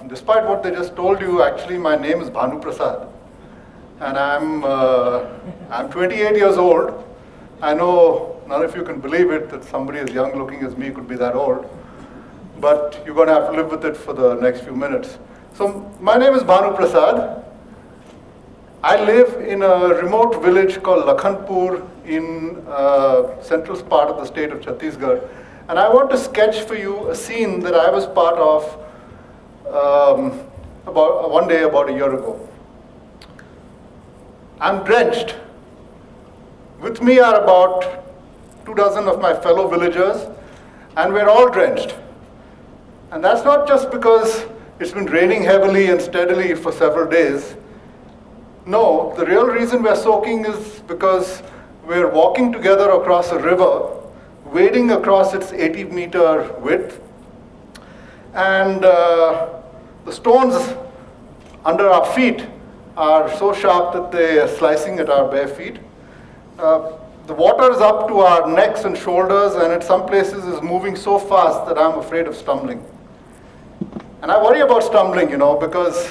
Despite what they just told you, actually my name is Bhanu Prasad, and I'm 28 years old. I know none of you can believe it that somebody as young looking as me could be that old, but you're going to have to live with it for the next few minutes. So my name is Bhanu Prasad. I live in a remote village called Lakhanpur in central part of the state of Chhattisgarh, and I want to sketch for you a scene that I was part of one day about a year ago. I'm drenched. With me are about 24 of my fellow villagers, and we're all drenched. And that's not just because it's been raining heavily and steadily for several days. No, the real reason we're soaking is because we're walking together across a river, wading across its 80-meter width, and the stones under our feet are so sharp that they are slicing at our bare feet. The water is up to our necks and shoulders, and in some places is moving so fast that I'm afraid of stumbling. And I worry about stumbling, because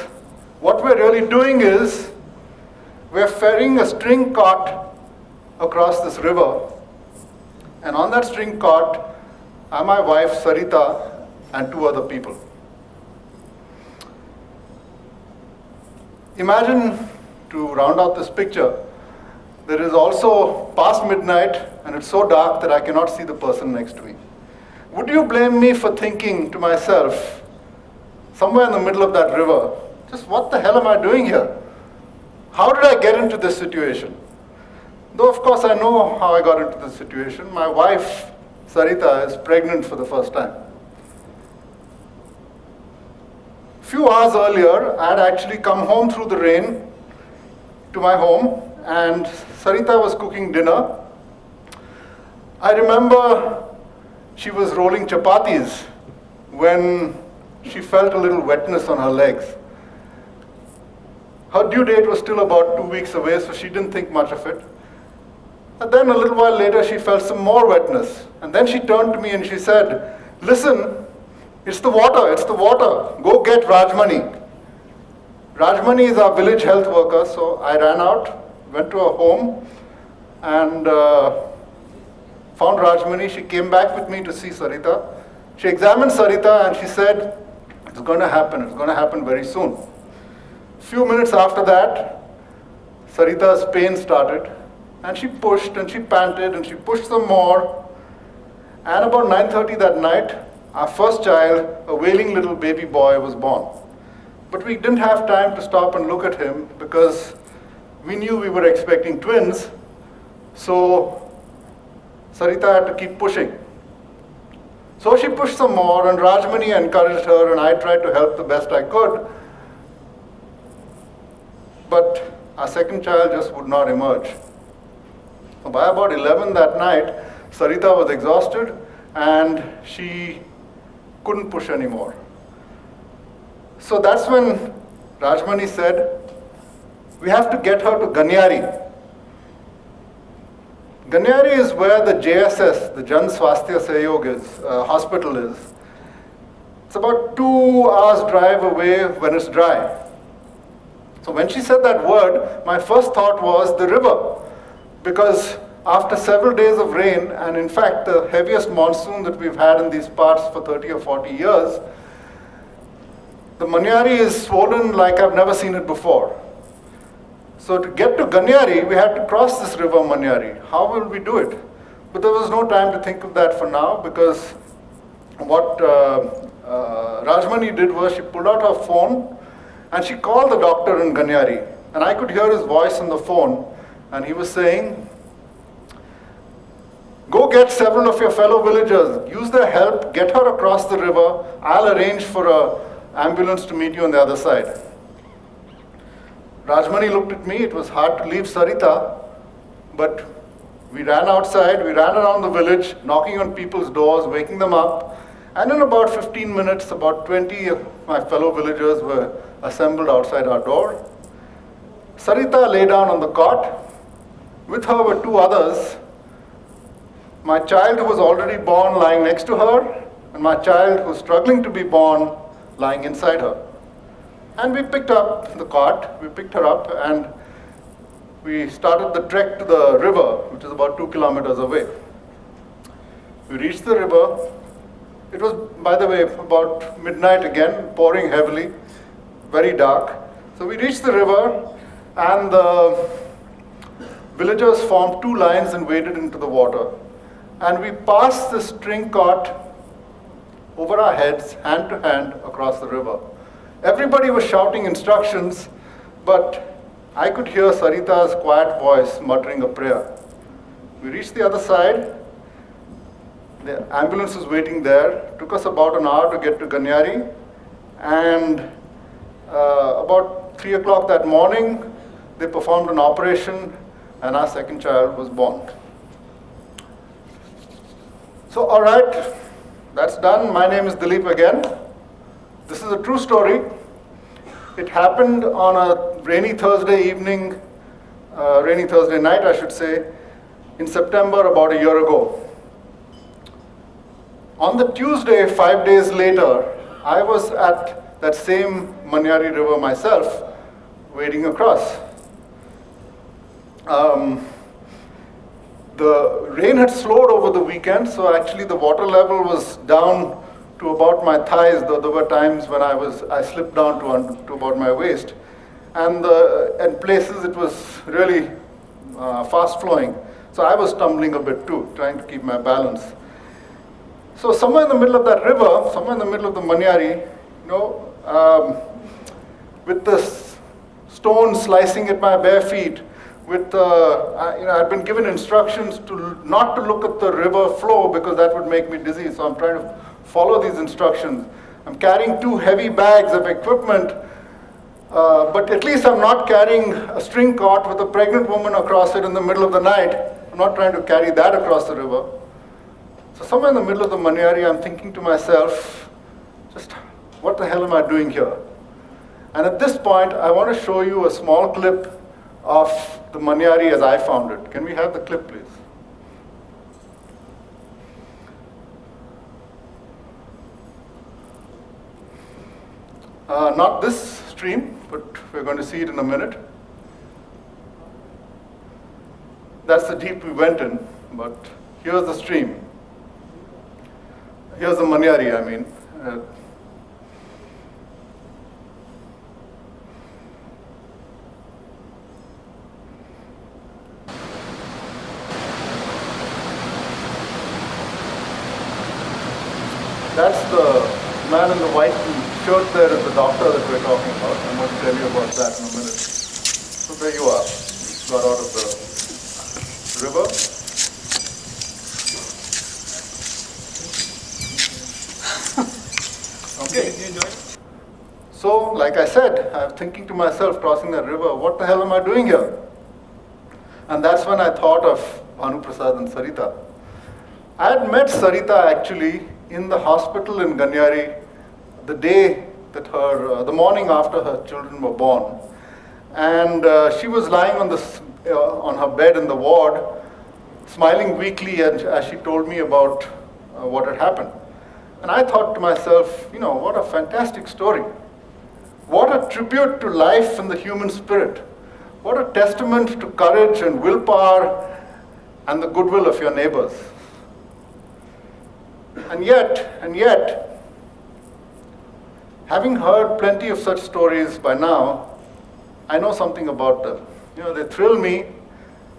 what we're really doing is we're ferrying a string cart across this river, and on that string cart are my wife Sarita and 2 other people. Imagine, to round out this picture, there is also past midnight and it's so dark that I cannot see the person next to me. Would you blame me for thinking to myself, somewhere in the middle of that river, just what the hell am I doing here? How did I get into this situation? Though of course I know how I got into this situation. My wife, Sarita, is pregnant for the first time. Few hours earlier, I had actually come home through the rain to my home, and Sarita was cooking dinner. I remember she was rolling chapatis when she felt a little wetness on her legs. Her due date was still about 2 weeks away, so she didn't think much of it. And then a little while later, she felt some more wetness. And then she turned to me and she said, "Listen, it's the water, it's the water. Go get Rajmani." Rajmani is our village health worker, so I ran out, went to her home, and found Rajmani. She came back with me to see Sarita. She examined Sarita and she said, it's going to happen very soon. Few minutes after that, Sarita's pain started, and she pushed and she panted and she pushed some more. And about 9:30 that night, our first child, a wailing little baby boy, was born. But we didn't have time to stop and look at him because we knew we were expecting twins. So Sarita had to keep pushing. So she pushed some more, and Rajmani encouraged her, and I tried to help the best I could. But our second child just would not emerge. So by about 11 that night, Sarita was exhausted and she couldn't push anymore. So that's when Rajmani said, we have to get her to Ganyari. Ganyari is where the JSS, the Jan Swasthya Sahyog hospital is. It's about 2 hours drive away when it's dry. So when she said that word, my first thought was the river. Because after several days of rain, and in fact the heaviest monsoon that we've had in these parts for 30 or 40 years, the Manyari is swollen like I've never seen it before. So to get to Ganyari, we had to cross this river Manyari. How will we do it? But there was no time to think of that for now, because what Rajmani did was she pulled out her phone and she called the doctor in Ganyari. And I could hear his voice on the phone, and he was saying, go get several of your fellow villagers, use their help, get her across the river, I'll arrange for an ambulance to meet you on the other side. Rajmani looked at me. It was hard to leave Sarita, but we ran outside, we ran around the village, knocking on people's doors, waking them up, and in about 15 minutes, about 20 of my fellow villagers were assembled outside our door. Sarita lay down on the cot. With her were 2 others. My child who was already born lying next to her, and my child who was struggling to be born lying inside her. And we picked up the cart, we picked her up, and we started the trek to the river, which is about 2 kilometers away. We reached the river. It was, by the way, about midnight again, pouring heavily, very dark. So we reached the river, and the villagers formed 2 lines and waded into the water. And we passed the string cart over our heads, hand to hand, across the river. Everybody was shouting instructions, but I could hear Sarita's quiet voice muttering a prayer. We reached the other side. The ambulance was waiting there. It took us about an hour to get to Ganyari. And about 3 o'clock that morning, they performed an operation, and our second child was born. So, all right, that's done. My name is Dilip again. This is a true story. It happened on a rainy Thursday evening, rainy Thursday night, I should say, in September about a year ago. On the Tuesday, 5 days later, I was at that same Manyari River myself, wading across. The rain had slowed over the weekend, so actually the water level was down to about my thighs, though there were times when I slipped down to about my waist. And in places it was really fast flowing. So I was tumbling a bit too, trying to keep my balance. So somewhere in the middle of that river, somewhere in the middle of the Manyari, with the stone slicing at my bare feet, I'd been given instructions not to look at the river flow because that would make me dizzy. So I'm trying to follow these instructions. I'm carrying 2 heavy bags of equipment, but at least I'm not carrying a string cart with a pregnant woman across it in the middle of the night. I'm not trying to carry that across the river. So somewhere in the middle of the Manyari, I'm thinking to myself, just what the hell am I doing here? And at this point, I want to show you a small clip of the Manyari as I found it. Can we have the clip, please? Not this stream, but we're going to see it in a minute. That's the deep we went in, but here's the stream. Here's the Manyari, I mean. That's the man in the white shirt there is the doctor that we're talking about. I'm going to tell you about that in a minute. So there you are. You got out of the river. Okay. Did you enjoy it? So, like I said, I'm thinking to myself, crossing the river, what the hell am I doing here? And that's when I thought of Bhanu Prasad and Sarita. I had met Sarita actually in the hospital in Ganyari the day that the morning after her children were born. And she was lying on her bed in the ward, smiling weakly as she told me about what had happened. And I thought to myself, what a fantastic story. What a tribute to life and the human spirit. What a testament to courage and willpower and the goodwill of your neighbors. And yet, having heard plenty of such stories by now, I know something about them. They thrill me,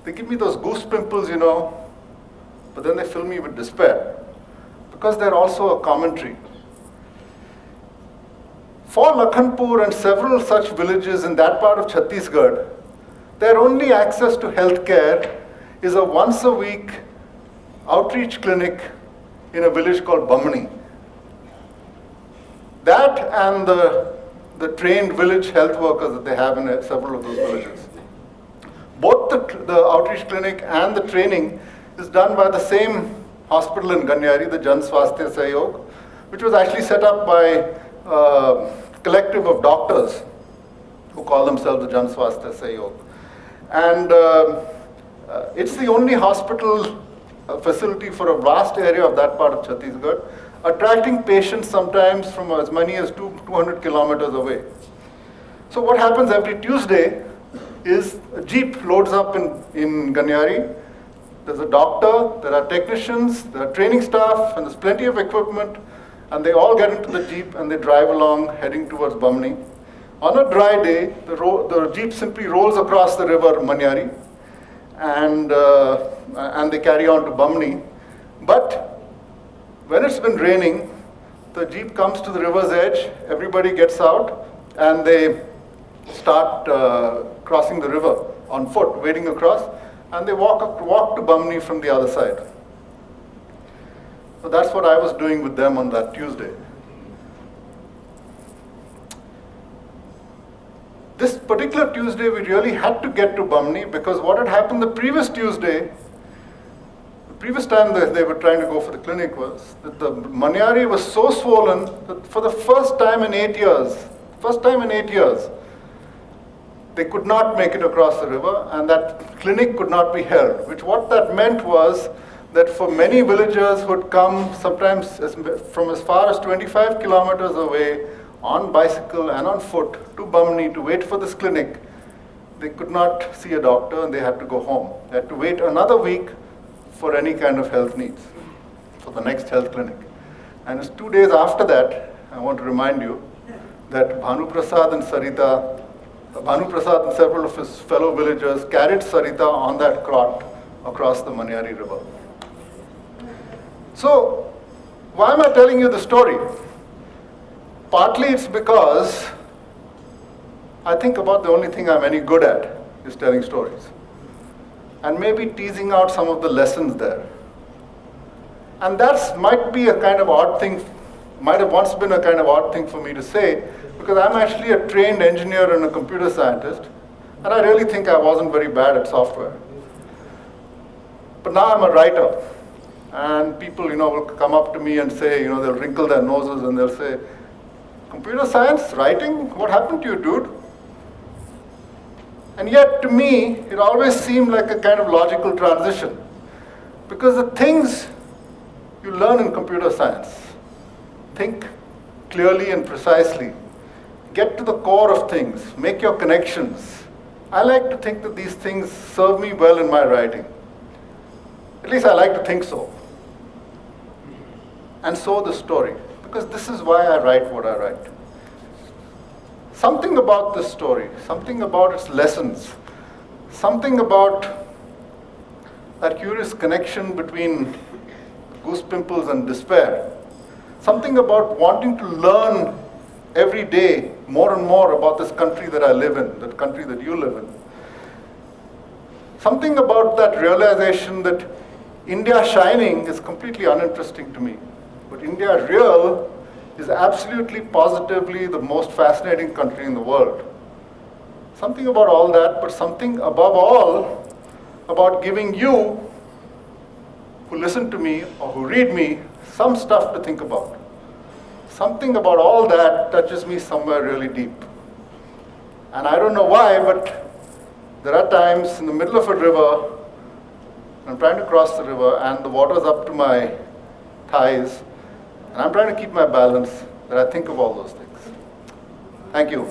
they give me those goose pimples, but then they fill me with despair, because they're also a commentary. For Lakhanpur and several such villages in that part of Chhattisgarh, their only access to healthcare is a once-a-week outreach clinic in a village called Bamni. That and the trained village health workers that they have in several of those villages. Both the outreach clinic and the training is done by the same hospital in Ganyari, the Jan Swasthya Sahyog, which was actually set up by a collective of doctors who call themselves the Jan Swasthya Sahyog. And it's the only hospital facility for a vast area of that part of Chhattisgarh. attracting patients sometimes from as many as 200 kilometers away. So what happens every Tuesday is a jeep loads up in Ganyari. There's a doctor, there are technicians, there are training staff, and there's plenty of equipment, and they all get into the jeep and they drive along heading towards Bamni. On a dry day, the jeep simply rolls across the river Manyari, and they carry on to Bamni. But when it's been raining, the jeep comes to the river's edge, everybody gets out, and they start crossing the river on foot, wading across, and they walk to Bamni from the other side. So that's what I was doing with them on that Tuesday. This particular Tuesday, we really had to get to Bamni because what had happened the previous Tuesday, the previous time that they were trying to go for the clinic was that the Manyari was so swollen that for the first time in 8 years, they could not make it across the river, and that clinic could not be held. What that meant was that for many villagers who had come sometimes from as far as 25 kilometers away on bicycle and on foot to Bamni to wait for this clinic, they could not see a doctor and they had to go home. They had to wait another week for any kind of health needs, for the next health clinic. And it's 2 days after that, I want to remind you that Bhanu Prasad and several of his fellow villagers carried Sarita on that cart across the Manyari river. So, why am I telling you the story? Partly it's because I think about the only thing I'm any good at is telling stories. And maybe teasing out some of the lessons there. And that might be a kind of odd thing, might have once been a kind of odd thing for me to say, because I'm actually a trained engineer and a computer scientist, and I really think I wasn't very bad at software. But now I'm a writer, and people, will come up to me and say, they'll wrinkle their noses and they'll say, computer science, writing, what happened to you, dude? And yet, to me, it always seemed like a kind of logical transition, because the things you learn in computer science, think clearly and precisely, get to the core of things, make your connections. I like to think that these things serve me well in my writing. At least I like to think so. And so the story, because this is why I write what I write. Something about this story, something about its lessons, something about that curious connection between goose pimples and despair, something about wanting to learn every day more and more about this country that I live in, that country that you live in. Something about that realization that India shining is completely uninteresting to me. But India real is absolutely positively the most fascinating country in the world. Something about all that, but something above all about giving you, who listen to me or who read me, some stuff to think about. Something about all that touches me somewhere really deep. And I don't know why, but there are times in the middle of a river, I'm trying to cross the river and the water's up to my thighs, and I'm trying to keep my balance, that I think of all those things. Thank you.